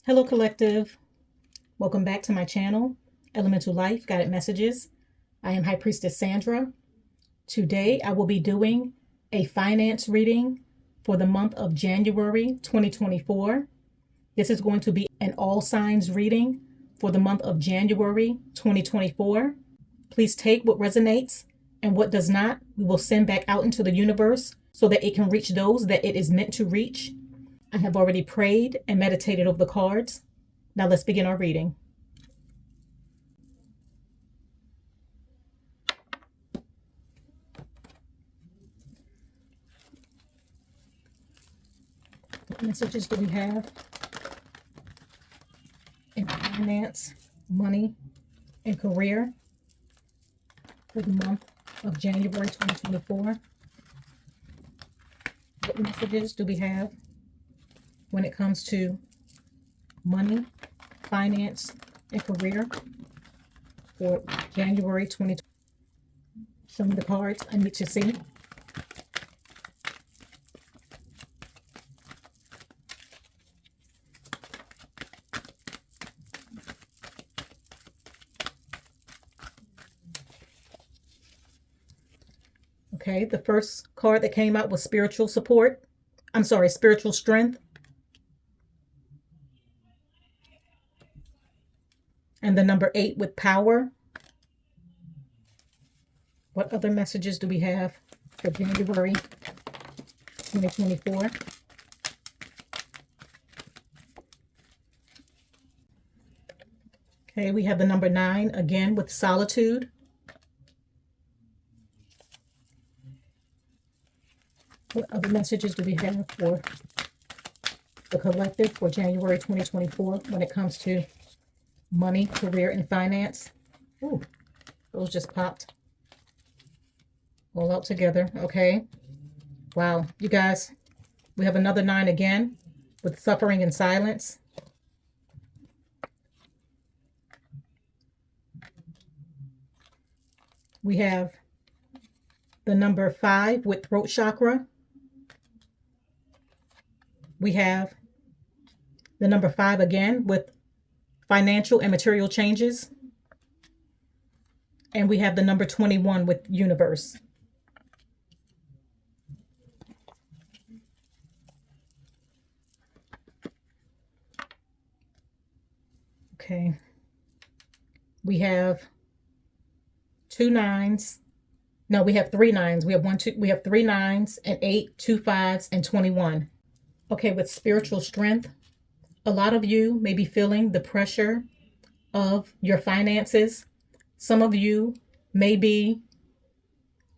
Hello, Collective. Welcome back to my channel, Elemental Life Guided Messages. I am High Priestess Sandra. Today, I will be doing a finance reading for the month of January 2024. This is going to be an all signs reading for the month of January 2024. Please take what resonates and what does not, we will send back out into the universe so that it can reach those that it is meant to reach. I have already prayed and meditated over the cards. Now let's begin our reading. What messages do we have in finance, money, and career for the month of January 2024? What messages do we have when it comes to money, finance, and career for January 2024? Show me the cards I need to see. Okay, the first card that came out was spiritual support. I'm sorry, spiritual strength. And the number 8 with power. What other messages do we have for January 2024? Okay, we have the number 9 again with solitude. What other messages do we have for the collective for January 2024 when it comes to money, career, and finance? Ooh, those just popped all out together. Okay. Wow, you guys, we have another 9 again with suffering and silence. We have the number 5 with throat chakra. We have the number 5 again with financial and material changes. And we have the number 21 with universe. Okay. We have 2 9s. No, we have 3 9s. We have 3 9s and 8, 2 5s, and 21. Okay, with spiritual strength, a lot of you may be feeling the pressure of your finances. Some of you may be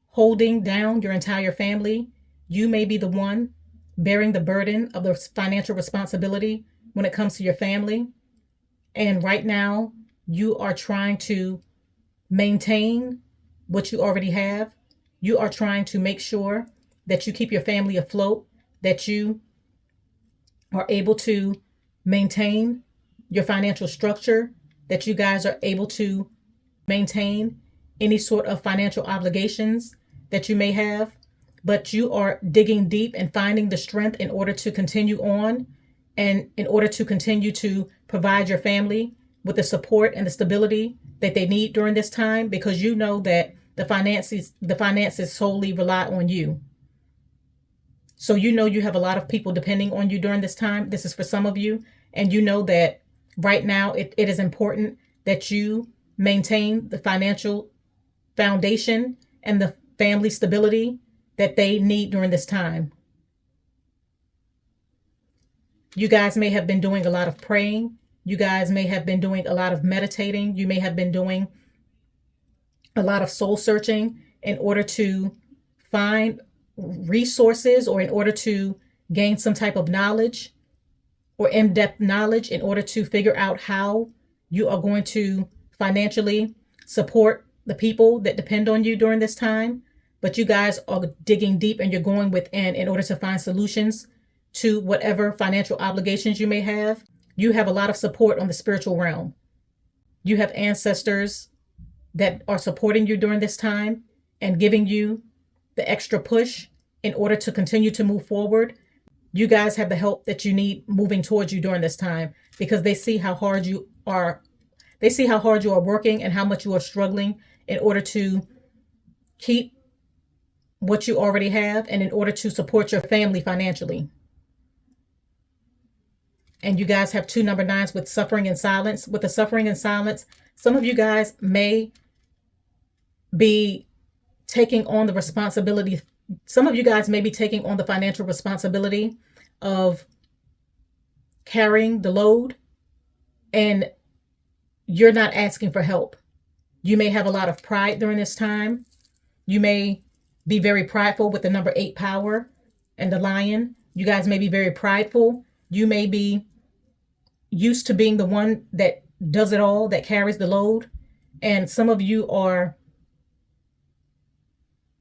holding down your entire family. You may be the one bearing the burden of the financial responsibility when it comes to your family. And right now, you are trying to maintain what you already have. You are trying to make sure that you keep your family afloat, that you are able to maintain your financial structure, that you guys are able to maintain any sort of financial obligations that you may have, but you are digging deep and finding the strength in order to continue on and in order to continue to provide your family with the support and the stability that they need during this time, because you know that the finances solely rely on you. So you know you have a lot of people depending on you during this time. This is for some of you. And you know that right now it is important that you maintain the financial foundation and the family stability that they need during this time. You guys may have been doing a lot of praying. You guys may have been doing a lot of meditating. You may have been doing a lot of soul searching in order to find resources or in order to gain some type of knowledge or in-depth knowledge in order to figure out how you are going to financially support the people that depend on you during this time. But you guys are digging deep and you're going within in order to find solutions to whatever financial obligations you may have. You have a lot of support on the spiritual realm. You have ancestors that are supporting you during this time and giving you the extra push in order to continue to move forward. you guys have the help that you need moving towards you during this time, because they see how hard you are. They see how hard you are working and how much you are struggling in order to keep what you already have and in order to support your family financially. And you guys have 2 number 9s with suffering and silence. With the suffering and silence, some of you guys may be taking on the responsibility. Some of you guys may be taking on the financial responsibility of carrying the load, and you're not asking for help. You may have a lot of pride during this time. You may be very prideful with the number 8 power and the lion. You guys may be very prideful. You may be used to being the one that does it all, that carries the load. And some of you are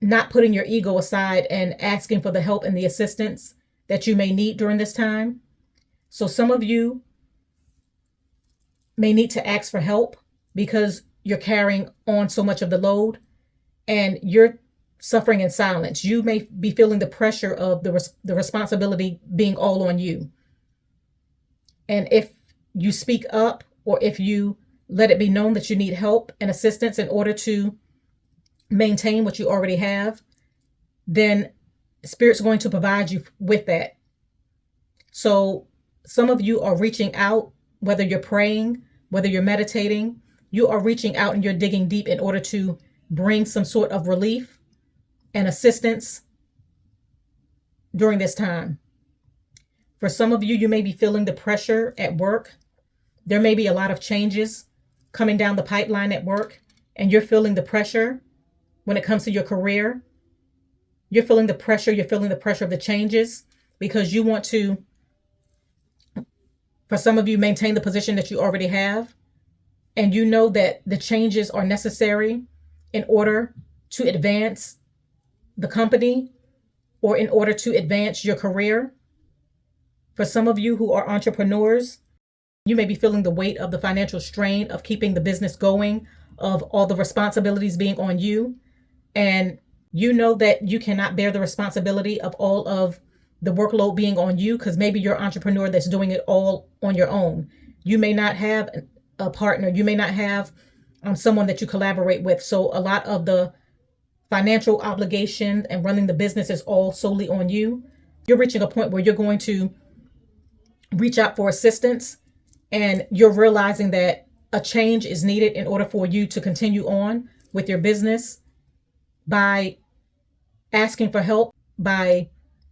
not putting your ego aside and asking for the help and the assistance that you may need during this time. So some of you may need to ask for help because you're carrying on so much of the load and you're suffering in silence. You may be feeling the pressure of the responsibility being all on you. And if you speak up, or if you let it be known that you need help and assistance in order to maintain what you already have, then Spirit's going to provide you with that. So some of you are reaching out, whether you're praying, whether you're meditating, you are reaching out and you're digging deep in order to bring some sort of relief and assistance during this time. For some of you, you may be feeling the pressure at work. There may be a lot of changes coming down the pipeline at work, and you're feeling the pressure when it comes to your career. You're feeling the pressure. You're feeling the pressure of the changes because you want to, for some of you, maintain the position that you already have. And you know that the changes are necessary in order to advance the company or in order to advance your career. For some of you who are entrepreneurs, you may be feeling the weight of the financial strain of keeping the business going, of all the responsibilities being on you. And you know that you cannot bear the responsibility of all of the workload being on you, because maybe you're an entrepreneur that's doing it all on your own. You may not have a partner. You may not have someone that you collaborate with. So a lot of the financial obligation and running the business is all solely on you. You're reaching a point where you're going to reach out for assistance, and you're realizing that a change is needed in order for you to continue on with your business, by asking for help, by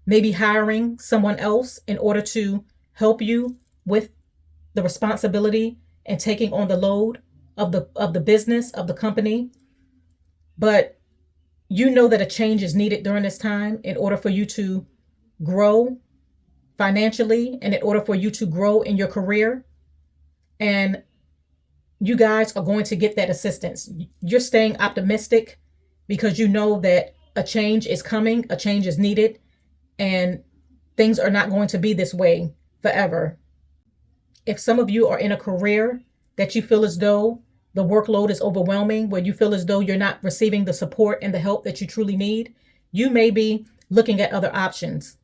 maybe hiring someone else in order to help you with the responsibility and taking on the load of the business, of the company. But you know that a change is needed during this time in order for you to grow financially and in order for you to grow in your career. And you guys are going to get that assistance. You're staying optimistic because you know that a change is coming, a change is needed, and things are not going to be this way forever. If some of you are in a career that you feel as though the workload is overwhelming, where you feel as though you're not receiving the support and the help that you truly need, you may be looking at other options.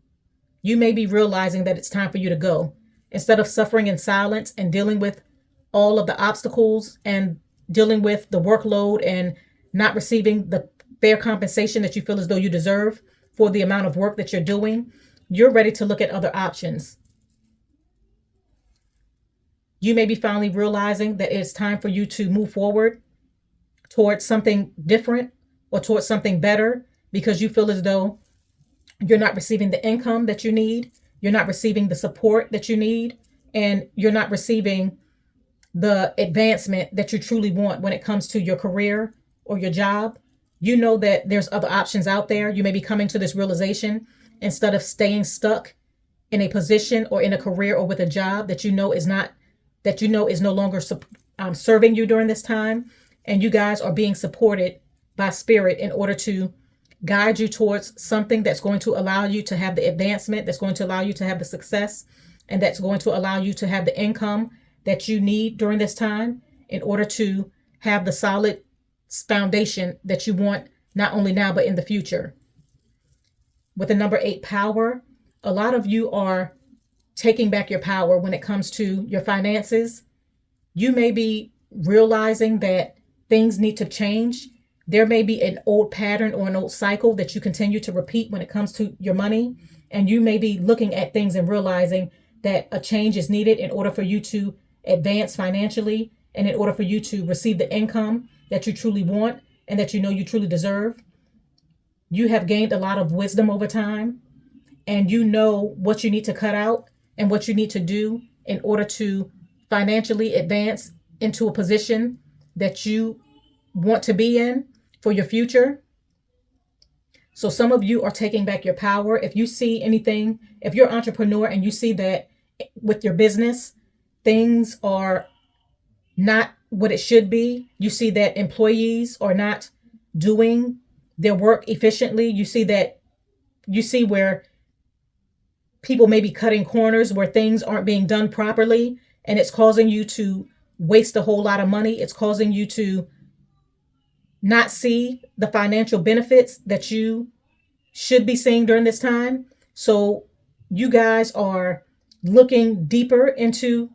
You may be realizing that it's time for you to go. Instead of suffering in silence and dealing with all of the obstacles and dealing with the workload and not receiving the fair compensation that you feel as though you deserve for the amount of work that you're doing, you're ready to look at other options. You may be finally realizing that it's time for you to move forward towards something different or towards something better, because you feel as though you're not receiving the income that you need, you're not receiving the support that you need, and you're not receiving the advancement that you truly want when it comes to your career or your job. You know that there's other options out there. You may be coming to this realization, instead of staying stuck in a position or in a career or with a job that you know is no longer serving you during this time. And you guys are being supported by Spirit in order to guide you towards something that's going to allow you to have the advancement, that's going to allow you to have the success, and that's going to allow you to have the income that you need during this time in order to have the solid foundation that you want, not only now, but in the future. With the number 8 power A lot of you are taking back your power when it comes to your finances. You may be realizing that things need to change. There may be an old pattern or an old cycle that you continue to repeat when it comes to your money. And you may be looking at things and realizing that a change is needed in order for you to advance financially and in order for you to receive the income that you truly want and that you know you truly deserve. You have gained a lot of wisdom over time, and you know what you need to cut out and what you need to do in order to financially advance into a position that you want to be in for your future. So some of you are taking back your power. If you see anything, if you're an entrepreneur and you see that with your business, things are not what it should be, you see that employees are not doing their work efficiently, you see where people may be cutting corners, where things aren't being done properly, and it's causing you to waste a whole lot of money. It's causing you to not see the financial benefits that you should be seeing during this time. So you guys are looking deeper into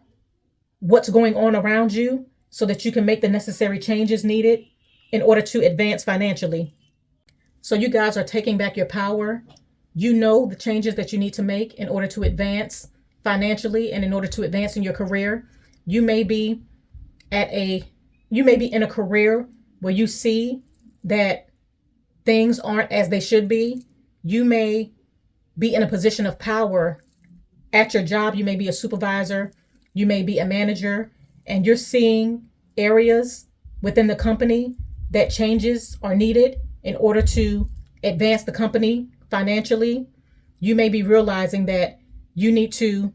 what's going on around you so that you can make the necessary changes needed in order to advance financially. So you guys are taking back your power. You know the changes that you need to make in order to advance financially and in order to advance in your career. You may be in a career where you see that things aren't as they should be. You may be in a position of power at your job. You may be a supervisor, you may be a manager, and you're seeing areas within the company that changes are needed in order to advance the company financially. You may be realizing that you need to,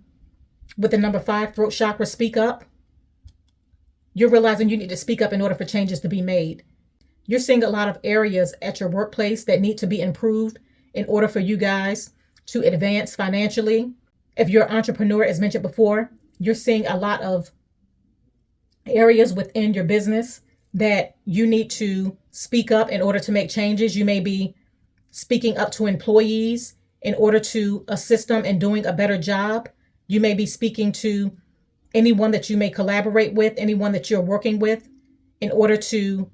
with the number 5, throat chakra, speak up. You're realizing you need to speak up in order for changes to be made. You're seeing a lot of areas at your workplace that need to be improved in order for you guys to advance financially. If you're an entrepreneur, as mentioned before, you're seeing a lot of areas within your business that you need to speak up in order to make changes. You may be speaking up to employees in order to assist them in doing a better job. You may be speaking to anyone that you may collaborate with, anyone that you're working with, in order to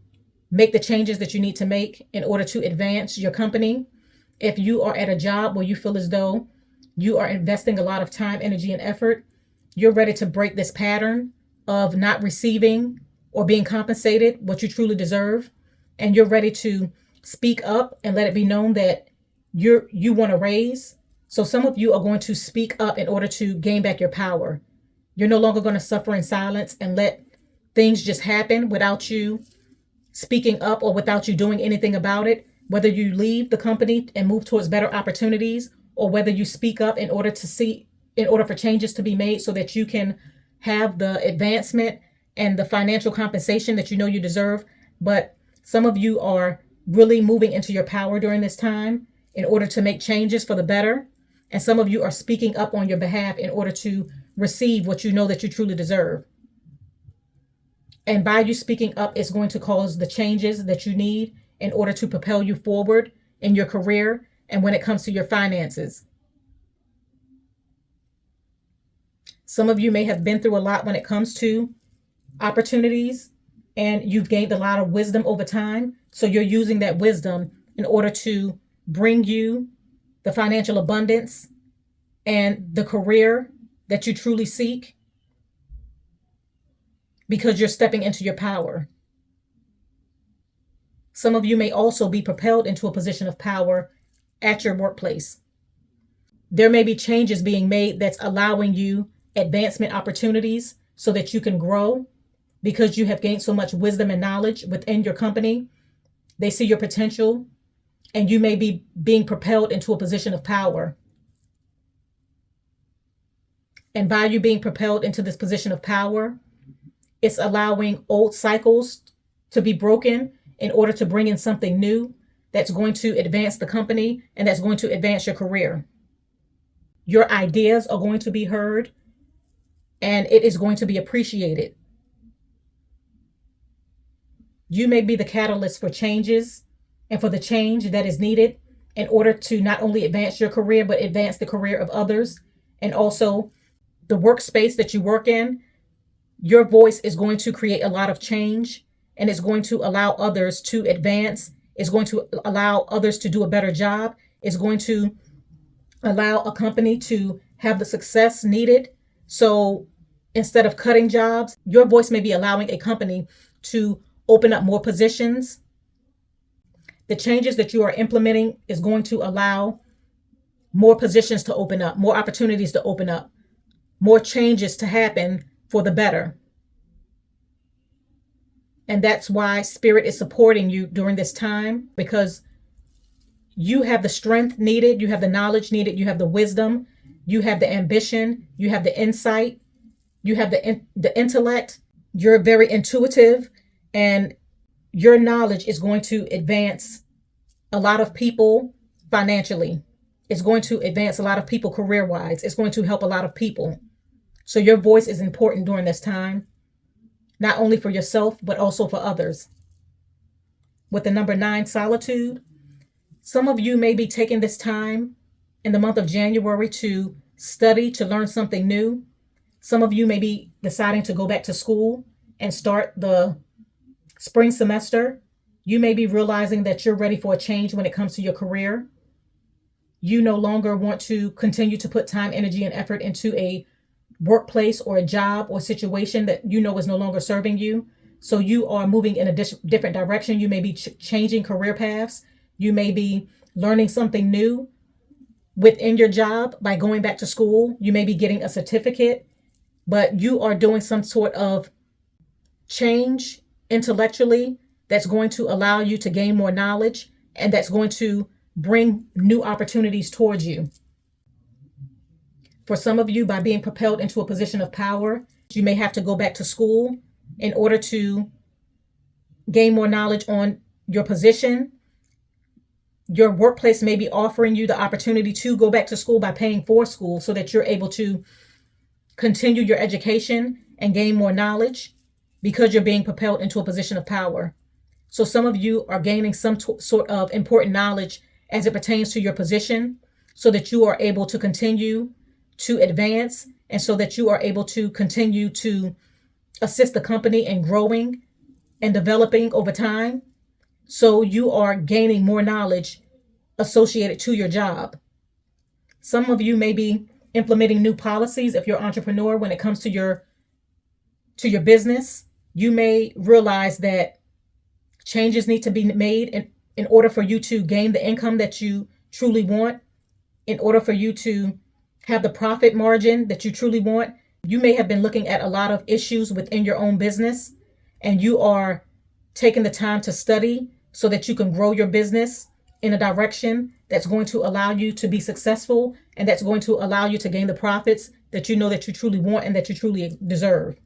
make the changes that you need to make in order to advance your company. If you are at a job where you feel as though you are investing a lot of time, energy, and effort, you're ready to break this pattern of not receiving or being compensated what you truly deserve, and you're ready to speak up and let it be known that you want a raise. So some of you are going to speak up in order to gain back your power. You're no longer going to suffer in silence and let things just happen without you speaking up or without you doing anything about it. Whether you leave the company and move towards better opportunities, or whether you speak up in order for changes to be made so that you can have the advancement and the financial compensation that you know you deserve. But some of you are really moving into your power during this time in order to make changes for the better. And some of you are speaking up on your behalf in order to receive what you know that you truly deserve. And by you speaking up, it's going to cause the changes that you need in order to propel you forward in your career and when it comes to your finances. Some of you may have been through a lot when it comes to opportunities, and you've gained a lot of wisdom over time. So you're using that wisdom in order to bring you the financial abundance and the career that you truly seek, because you're stepping into your power. Some of you may also be propelled into a position of power at your workplace. There may be changes being made that's allowing you advancement opportunities so that you can grow, because you have gained so much wisdom and knowledge within your company. They see your potential, and you may be being propelled into a position of power. And by you being propelled into this position of power, it's allowing old cycles to be broken in order to bring in something new that's going to advance the company and that's going to advance your career. Your ideas are going to be heard, and it is going to be appreciated. You may be the catalyst for changes and for the change that is needed in order to not only advance your career, but advance the career of others. And also the workspace that you work in, your voice is going to create a lot of change, and it's going to allow others to advance. It's going to allow others to do a better job. It's going to allow a company to have the success needed. So instead of cutting jobs, your voice may be allowing a company to open up more positions. The changes that you are implementing is going to allow more positions to open up, more opportunities to open up, more changes to happen for the better. And that's why Spirit is supporting you during this time, because you have the strength needed, you have the knowledge needed, you have the wisdom, you have the ambition, you have the insight, you have the intellect. You're very intuitive, and your knowledge is going to advance a lot of people financially. It's going to advance a lot of people career-wise. It's going to help a lot of people. So your voice is important during this time, not only for yourself, but also for others. With the number 9, solitude, some of you may be taking this time in the month of January to study, to learn something new. Some of you may be deciding to go back to school and start the spring semester. You may be realizing that you're ready for a change when it comes to your career. You no longer want to continue to put time, energy, and effort into a workplace or a job or situation that you know is no longer serving you. So you are moving in a different direction. You may be changing career paths. You may be learning something new within your job by going back to school. You may be getting a certificate, but you are doing some sort of change intellectually that's going to allow you to gain more knowledge, and that's going to bring new opportunities towards you. For some of you, by being propelled into a position of power, you may have to go back to school in order to gain more knowledge on your position. Your workplace may be offering you the opportunity to go back to school by paying for school so that you're able to continue your education and gain more knowledge because you're being propelled into a position of power. So some of you are gaining some sort of important knowledge as it pertains to your position so that you are able to continue to advance, and so that you are able to continue to assist the company in growing and developing over time. So you are gaining more knowledge associated to your job. Some of you may be implementing new policies if you're an entrepreneur when it comes to your business. You may realize that changes need to be made in order for you to gain the income that you truly want, in order for you to have the profit margin that you truly want. You may have been looking at a lot of issues within your own business, and you are taking the time to study so that you can grow your business in a direction that's going to allow you to be successful, and that's going to allow you to gain the profits that you know that you truly want and that you truly deserve.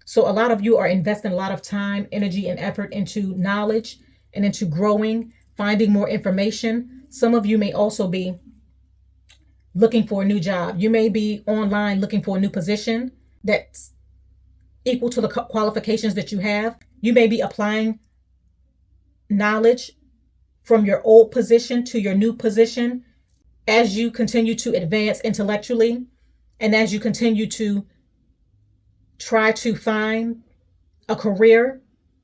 So a lot of you are investing a lot of time, energy, and effort into knowledge and into growing, finding more information. Some of you may also be looking for a new job. You may be online looking for a new position that's equal to the qualifications that you have. You may be applying knowledge from your old position to your new position as you continue to advance intellectually, and as you continue to try to find a career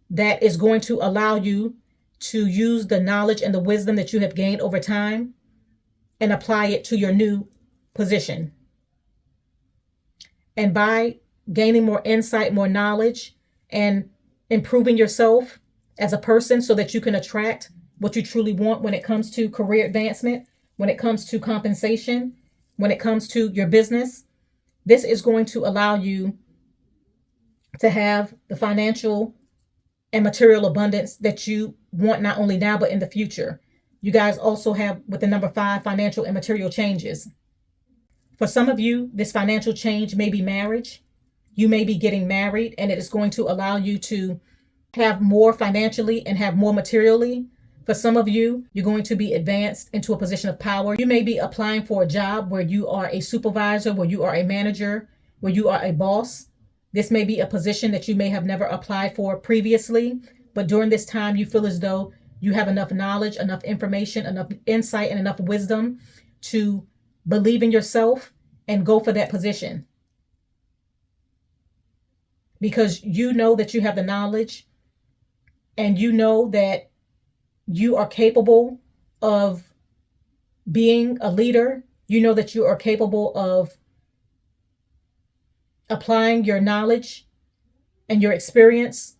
that is going to allow you to use the knowledge and the wisdom that you have gained over time and apply it to your new position. And by gaining more insight, more knowledge, and improving yourself as a person so that you can attract what you truly want when it comes to career advancement, when it comes to compensation, when it comes to your business, this is going to allow you to have the financial and material abundance that you want, not only now, but in the future. You guys also have, with the number 5, financial and material changes. For some of you, this financial change may be marriage. You may be getting married, and it is going to allow you to have more financially and have more materially. For some of you, you're going to be advanced into a position of power. You may be applying for a job where you are a supervisor, where you are a manager, where you are a boss. This may be a position that you may have never applied for previously, but during this time, you feel as though you have enough knowledge, enough information, enough insight, and enough wisdom to believe in yourself and go for that position. Because you know that you have the knowledge, and you know that you are capable of being a leader. You know that you are capable of applying your knowledge and your experience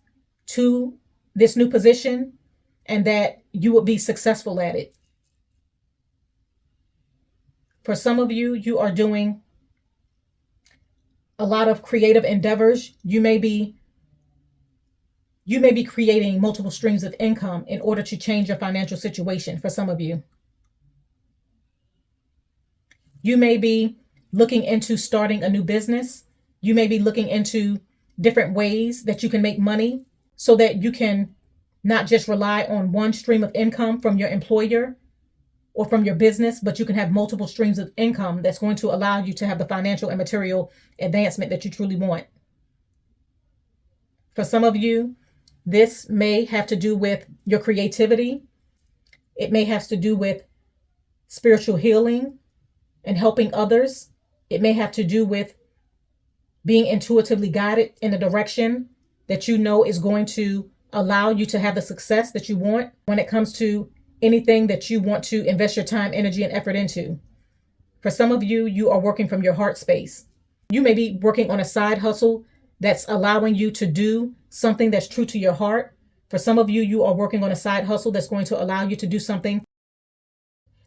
to this new position, and that you will be successful at it. For some of you, you are doing a lot of creative endeavors. You may be creating multiple streams of income in order to change your financial situation. For some of you, you may be looking into starting a new business. You may be looking into different ways that you can make money so that you can not just rely on one stream of income from your employer or from your business, but you can have multiple streams of income that's going to allow you to have the financial and material advancement that you truly want. For some of you, this may have to do with your creativity. It may have to do with spiritual healing and helping others. It may have to do with being intuitively guided in a direction that you know is going to allow you to have the success that you want when it comes to anything that you want to invest your time, energy, and effort into. For some of you, you are working from your heart space. You may be working on a side hustle that's allowing you to do something that's true to your heart. For some of you, you are working on a side hustle that's going to allow you to do something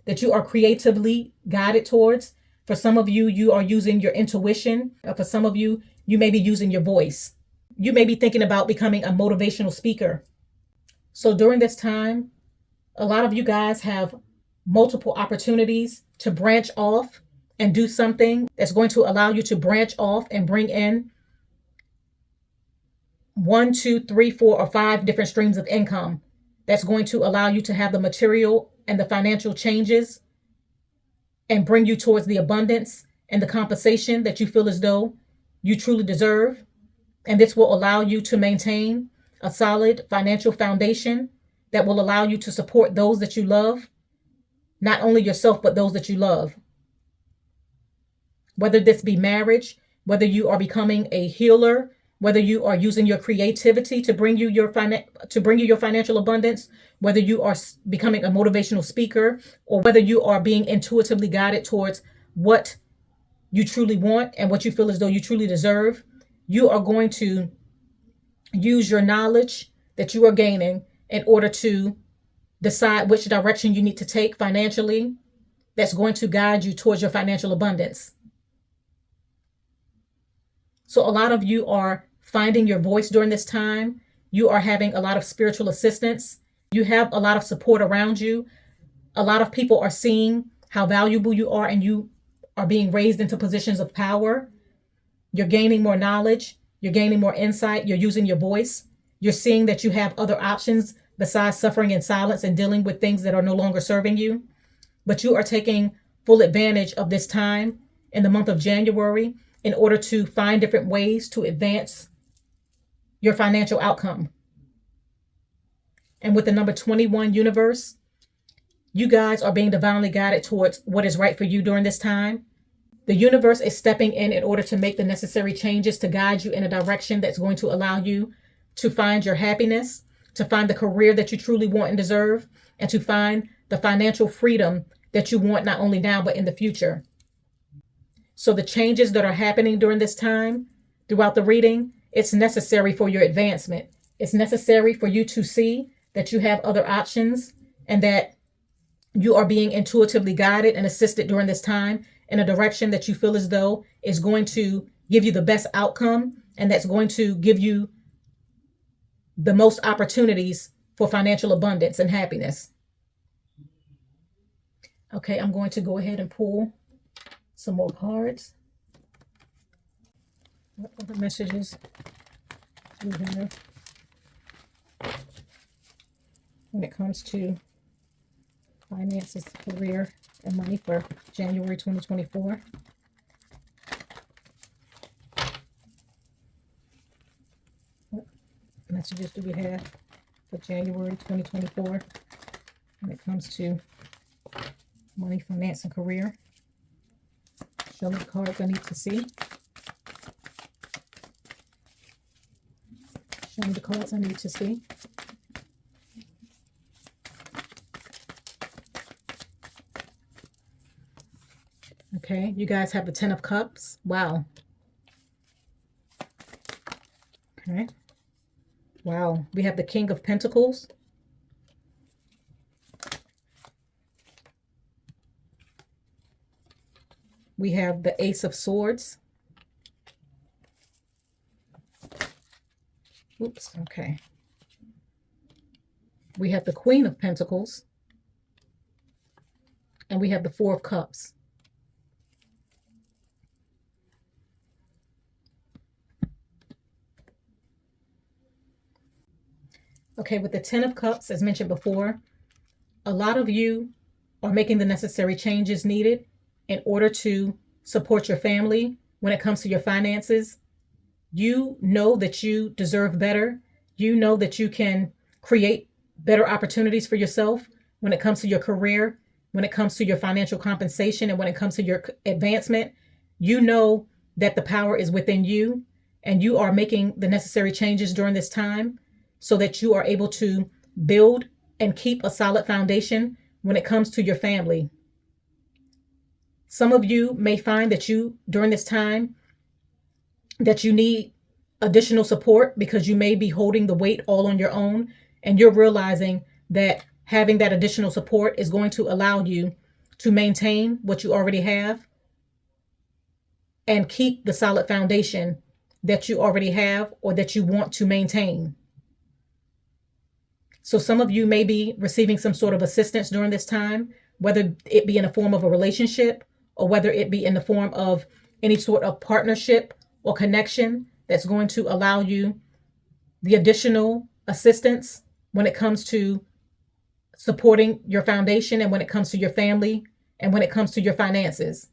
that you are creatively guided towards. For some of you, you are using your intuition. For some of you, you may be using your voice. You may be thinking about becoming a motivational speaker. So during this time, a lot of you guys have multiple opportunities to branch off and do something that's going to allow you to branch off and bring in 1, 2, 3, 4, or 5 different streams of income that's going to allow you to have the material and the financial changes and bring you towards the abundance and the compensation that you feel as though you truly deserve. And this will allow you to maintain a solid financial foundation that will allow you to support those that you love, not only yourself, but those that you love. Whether this be marriage, whether you are becoming a healer, whether you are using your creativity to bring you your financial abundance, whether you are becoming a motivational speaker, or whether you are being intuitively guided towards what you truly want and what you feel as though you truly deserve, you are going to use your knowledge that you are gaining in order to decide which direction you need to take financially that's going to guide you towards your financial abundance. So a lot of you are finding your voice during this time. You are having a lot of spiritual assistance. You have a lot of support around you. A lot of people are seeing how valuable you are, and you are being raised into positions of power. You're gaining more knowledge. You're gaining more insight. You're using your voice. You're seeing that you have other options besides suffering in silence and dealing with things that are no longer serving you. But you are taking full advantage of this time in the month of January in order to find different ways to advance your financial outcome. And with the number 21 universe, you guys are being divinely guided towards what is right for you during this time. The universe is stepping in order to make the necessary changes to guide you in a direction that's going to allow you to find your happiness, to find the career that you truly want and deserve, and to find the financial freedom that you want not only now, but in the future. So the changes that are happening during this time throughout the reading, it's necessary for your advancement. It's necessary for you to see that you have other options and that you are being intuitively guided and assisted during this time in a direction that you feel as though is going to give you the best outcome, and that's going to give you the most opportunities for financial abundance and happiness. Okay, I'm going to go ahead and pull some more cards. What other messages do we have when it comes to finances, career, and money for January 2024? What messages do we have for January 2024? when it comes to money, finance, and career. Show me the cards I need to see. Show me the cards I need to see. Okay, you guys have the Ten of Cups. Wow. Okay. Wow. We have the King of Pentacles. We have the Ace of Swords. Oops, okay. We have the Queen of Pentacles. And we have the Four of Cups. Okay, with the Ten of Cups, as mentioned before, a lot of you are making the necessary changes needed in order to support your family when it comes to your finances. You know that you deserve better. You know that you can create better opportunities for yourself when it comes to your career, when it comes to your financial compensation, and when it comes to your advancement. You know that the power is within you, and you are making the necessary changes during this time so that you are able to build and keep a solid foundation when it comes to your family. Some of you may find that during this time, that you need additional support because you may be holding the weight all on your own, and you're realizing that having that additional support is going to allow you to maintain what you already have and keep the solid foundation that you already have or that you want to maintain. So some of you may be receiving some sort of assistance during this time, whether it be in the form of a relationship or whether it be in the form of any sort of partnership or connection that's going to allow you the additional assistance when it comes to supporting your foundation and when it comes to your family and when it comes to your finances.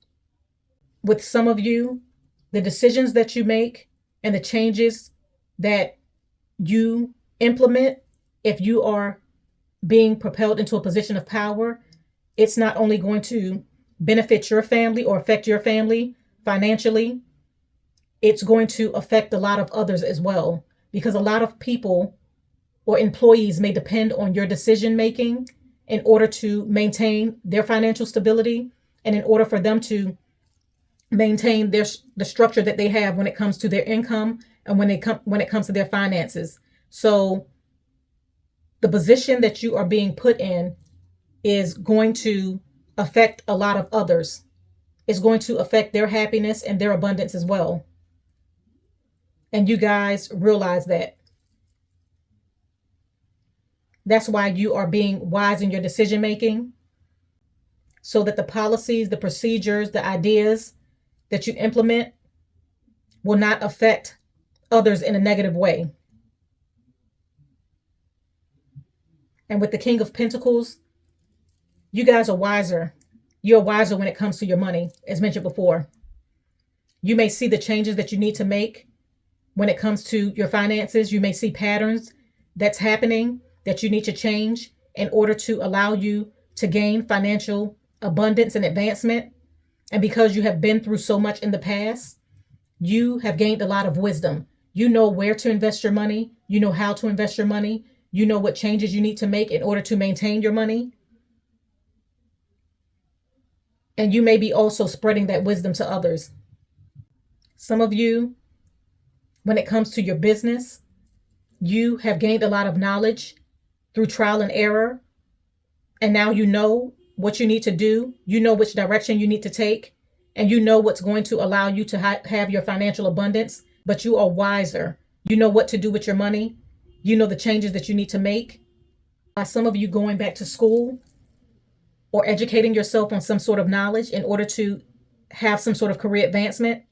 With some of you, the decisions that you make and the changes that you implement, if you are being propelled into a position of power, it's not only going to benefit your family or affect your family financially, it's going to affect a lot of others as well, because a lot of people or employees may depend on your decision making in order to maintain their financial stability and in order for them to maintain the structure that they have when it comes to their income and when it comes to their finances. So the position that you are being put in is going to affect a lot of others. It's going to affect their happiness and their abundance as well. And you guys realize that. That's why you are being wise in your decision making, so that the policies, the procedures, the ideas that you implement will not affect others in a negative way. And with the King of Pentacles, you guys are wiser. You're wiser when it comes to your money, as mentioned before. You may see the changes that you need to make when it comes to your finances. You may see patterns that's happening that you need to change in order to allow you to gain financial abundance and advancement. And because you have been through so much in the past, you have gained a lot of wisdom. You know where to invest your money. You know how to invest your money. You know what changes you need to make in order to maintain your money. And you may be also spreading that wisdom to others. Some of you, when it comes to your business, you have gained a lot of knowledge through trial and error. And now you know what you need to do. You know which direction you need to take. And you know what's going to allow you to have your financial abundance. But you are wiser. You know what to do with your money. You know the changes that you need to make. Some of you going back to school or educating yourself on some sort of knowledge in order to have some sort of career advancement.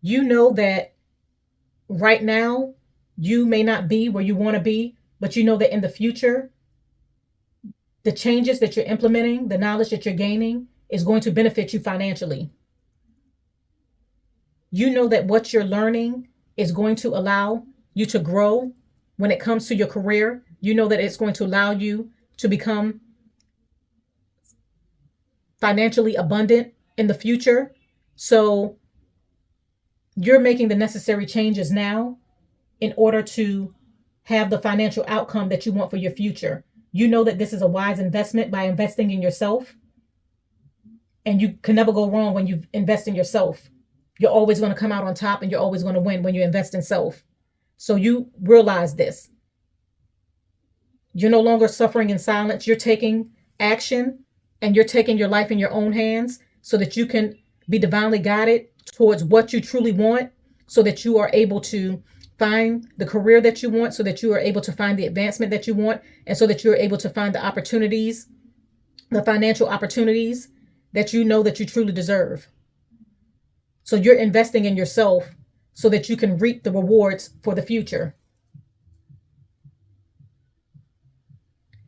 You know that right now you may not be where you want to be, but you know that in the future, the changes that you're implementing, the knowledge that you're gaining is going to benefit you financially. You know that what you're learning is going to allow you to grow when it comes to your career. You know that it's going to allow you to become financially abundant in the future. So you're making the necessary changes now in order to have the financial outcome that you want for your future. You know that this is a wise investment by investing in yourself. And you can never go wrong when you invest in yourself. You're always going to come out on top, and you're always going to win when you invest in self. So you realize this. You're no longer suffering in silence. You're taking action, and you're taking your life in your own hands so that you can be divinely guided towards what you truly want, so that you are able to find the career that you want, so that you are able to find the advancement that you want, and so that you're able to find the opportunities, the financial opportunities that you know that you truly deserve. So you're investing in yourself so that you can reap the rewards for the future.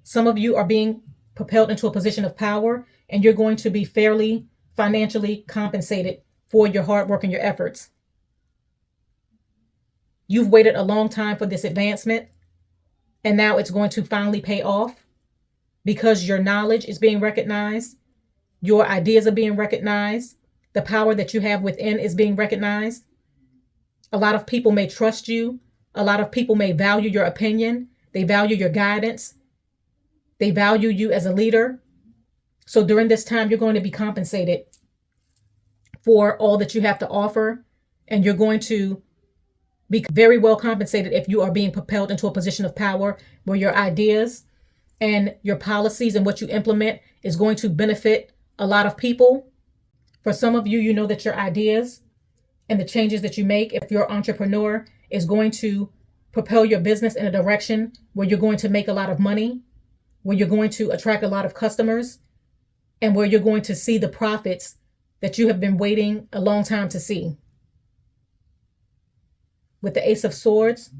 Some of you are being propelled into a position of power, and you're going to be fairly financially compensated for your hard work and your efforts. You've waited a long time for this advancement, and now it's going to finally pay off because your knowledge is being recognized. Your ideas are being recognized. The power that you have within is being recognized. A lot of people may trust you. A lot of people may value your opinion. They value your guidance. They value you as a leader. So during this time, you're going to be compensated for all that you have to offer. And you're going to be very well compensated if you are being propelled into a position of power where your ideas and your policies and what you implement is going to benefit a lot of people. For some of you, you know that your ideas and the changes that you make, if you're an entrepreneur, is going to propel your business in a direction where you're going to make a lot of money, where you're going to attract a lot of customers, and where you're going to see the profits that you have been waiting a long time to see. With the Ace of Swords,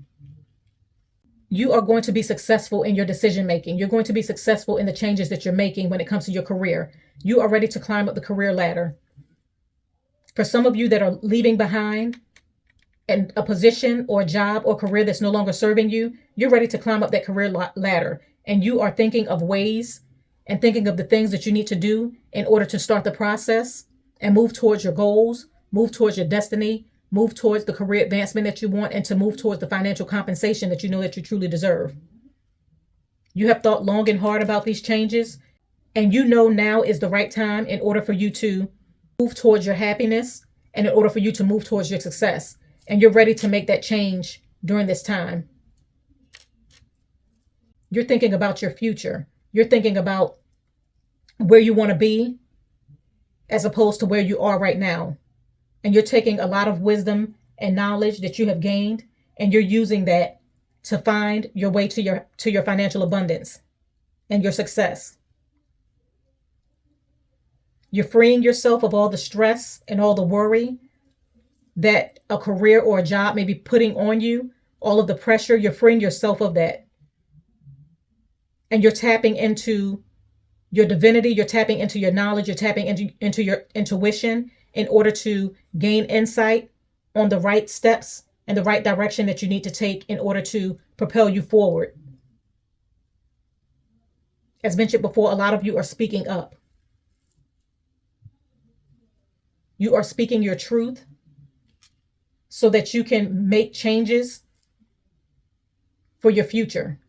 you are going to be successful in your decision making. You're going to be successful in the changes that you're making when it comes to your career. You are ready to climb up the career ladder. For some of you that are leaving behind and a position or job or career that's no longer serving you, you're ready to climb up that career ladder. And you are thinking of ways and thinking of the things that you need to do in order to start the process and move towards your goals, move towards your destiny, move towards the career advancement that you want, and to move towards the financial compensation that you know that you truly deserve. You have thought long and hard about these changes, and you know now is the right time in order for you to move towards your happiness and in order for you to move towards your success. And you're ready to make that change during this time. You're thinking about your future. You're thinking about where you want to be as opposed to where you are right now. And you're taking a lot of wisdom and knowledge that you have gained, and you're using that to find your way to your financial abundance and your success. You're freeing yourself of all the stress and all the worry that a career or a job may be putting on you, all of the pressure. You're freeing yourself of that. And you're tapping into your divinity. You're tapping into your knowledge. You're tapping into your intuition in order to gain insight on the right steps and the right direction that you need to take in order to propel you forward. As mentioned before, a lot of you are speaking up. You are speaking your truth so that you can make changes for your future.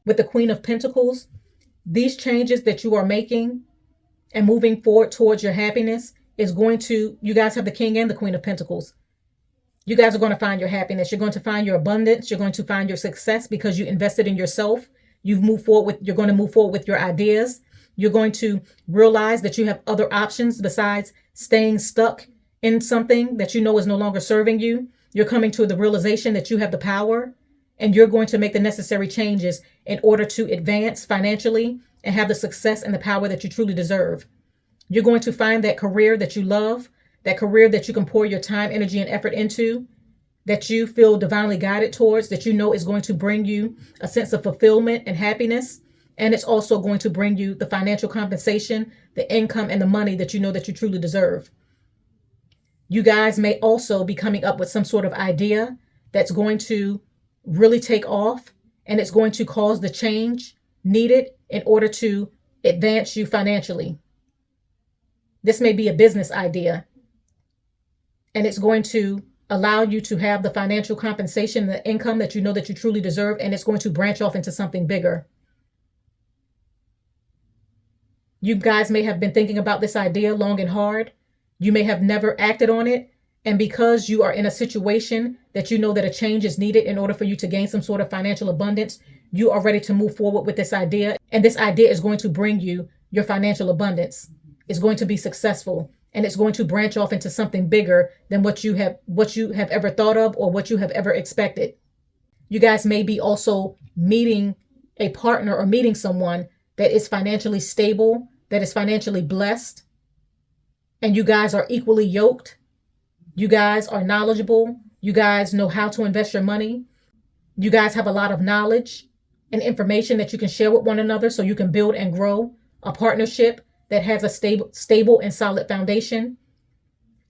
With the Queen of Pentacles, these changes that you are making and moving forward towards your happiness is going to, you guys have the King and the Queen of Pentacles. You guys are going to find your happiness. You're going to find your abundance. You're going to find your success because you invested in yourself. You're going to move forward with your ideas. You're going to realize that you have other options besides staying stuck in something that you know is no longer serving you. You're coming to the realization that you have the power, and you're going to make the necessary changes in order to advance financially and have the success and the power that you truly deserve. You're going to find that career that you love, that career that you can pour your time, energy, and effort into, that you feel divinely guided towards, that you know is going to bring you a sense of fulfillment and happiness. And it's also going to bring you the financial compensation, the income, and the money that you know that you truly deserve. You guys may also be coming up with some sort of idea that's going to really take off, and it's going to cause the change needed in order to advance you financially. This may be a business idea, and it's going to allow you to have the financial compensation, the income that you know that you truly deserve, and it's going to branch off into something bigger. You guys may have been thinking about this idea long and hard. You may have never acted on it. And because you are in a situation that you know that a change is needed in order for you to gain some sort of financial abundance, you are ready to move forward with this idea. And this idea is going to bring you your financial abundance. It's going to be successful, and it's going to branch off into something bigger than what you have ever thought of or what you have ever expected. You guys may be also meeting a partner or meeting someone that is financially stable, that is financially blessed, and you guys are equally yoked. You guys are knowledgeable. You guys know how to invest your money. You guys have a lot of knowledge and information that you can share with one another so you can build and grow a partnership that has a stable and solid foundation.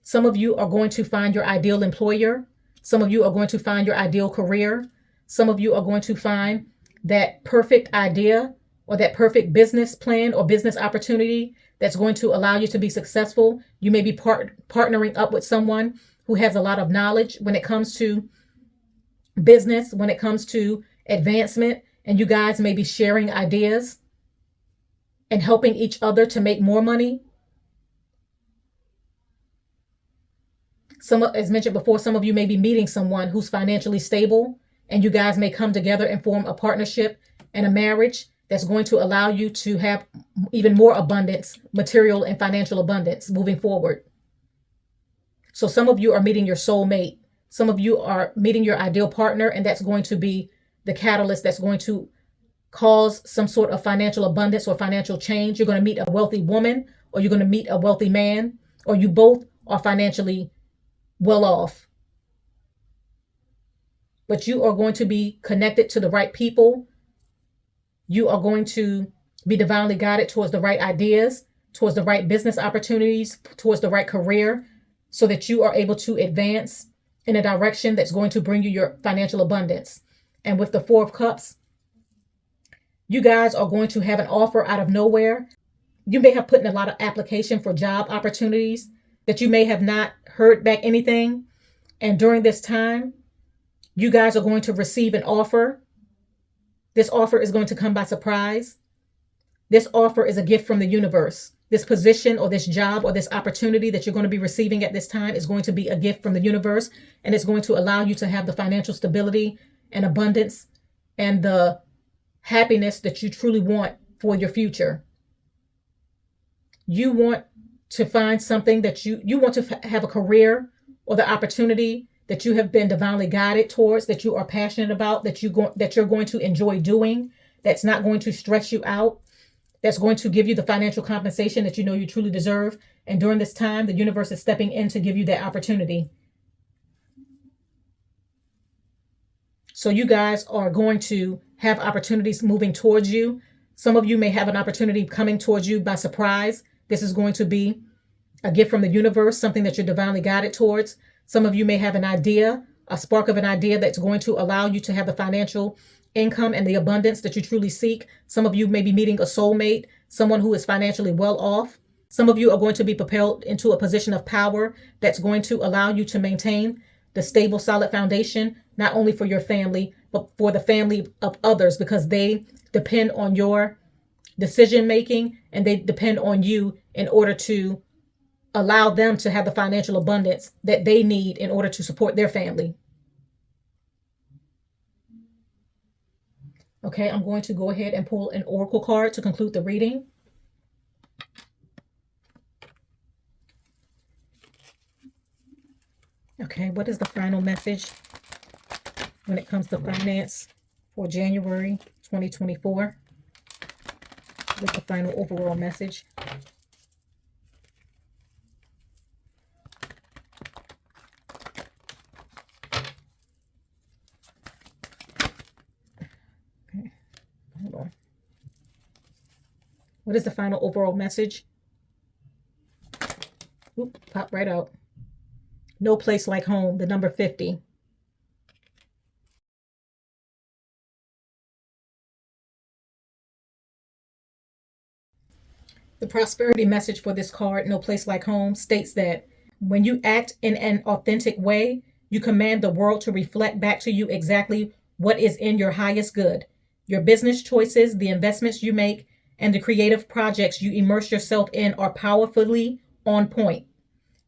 Some of you are going to find your ideal employer. Some of you are going to find your ideal career. Some of you are going to find that perfect idea or that perfect business plan or business opportunity that's going to allow you to be successful. You may be partnering up with someone who has a lot of knowledge when it comes to business, when it comes to advancement, and you guys may be sharing ideas and helping each other to make more money. As mentioned before, some of you may be meeting someone who's financially stable, and you guys may come together and form a partnership and a marriage that's going to allow you to have even more abundance, material and financial abundance moving forward. So some of you are meeting your soulmate. Some of you are meeting your ideal partner, and that's going to be the catalyst that's going to cause some sort of financial abundance or financial change. You're going to meet a wealthy woman, or you're going to meet a wealthy man, or you both are financially well off. But you are going to be connected to the right people. You are going to be divinely guided towards the right ideas, towards the right business opportunities, towards the right career, so that you are able to advance in a direction that's going to bring you your financial abundance. And with the Four of Cups, you guys are going to have an offer out of nowhere. You may have put in a lot of application for job opportunities that you may have not heard back anything. And during this time, you guys are going to receive an offer. This offer is going to come by surprise. This offer is a gift from the universe. This position or this job or this opportunity that you're going to be receiving at this time is going to be a gift from the universe, and it's going to allow you to have the financial stability and abundance and the happiness that you truly want for your future. You want to find something that you want to have a career or the opportunity that you have been divinely guided towards, that you are passionate about, that you're going to enjoy doing, that's not going to stress you out, that's going to give you the financial compensation that you know you truly deserve. And during this time, the universe is stepping in to give you that opportunity. So you guys are going to have opportunities moving towards you. Some of you may have an opportunity coming towards you by surprise. This is going to be a gift from the universe, something that you're divinely guided towards. Some of you may have an idea, a spark of an idea that's going to allow you to have the financial income and the abundance that you truly seek. Some of you may be meeting a soulmate, someone who is financially well off. Some of you are going to be propelled into a position of power that's going to allow you to maintain the stable, solid foundation, not only for your family, but for the family of others, because they depend on your decision making and they depend on you in order to allow them to have the financial abundance that they need in order to support their family. Okay, I'm going to go ahead and pull an oracle card to conclude the reading. Okay, what is the final message when it comes to finance for January 2024? What is the final overall message? Okay, hold on. What is the final overall message? Oop, pop right out. No place like home, the number 50. The prosperity message for this card, No Place Like Home, states that when you act in an authentic way, you command the world to reflect back to you exactly what is in your highest good. Your business choices, the investments you make, and the creative projects you immerse yourself in are powerfully on point.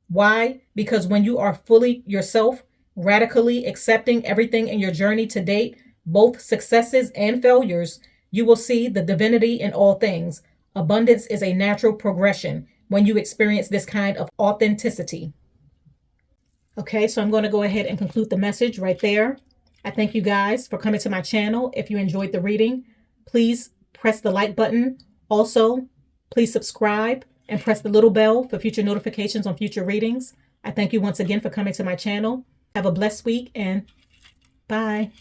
Why? Because when you are fully yourself, radically accepting everything in your journey to date, both successes and failures, you will see the divinity in all things. Abundance is a natural progression when you experience this kind of authenticity. Okay, so I'm going to go ahead and conclude the message right there. I thank you guys for coming to my channel. If you enjoyed the reading, please press the like button. Also, please subscribe and press the little bell for future notifications on future readings. I thank you once again for coming to my channel. Have a blessed week and bye.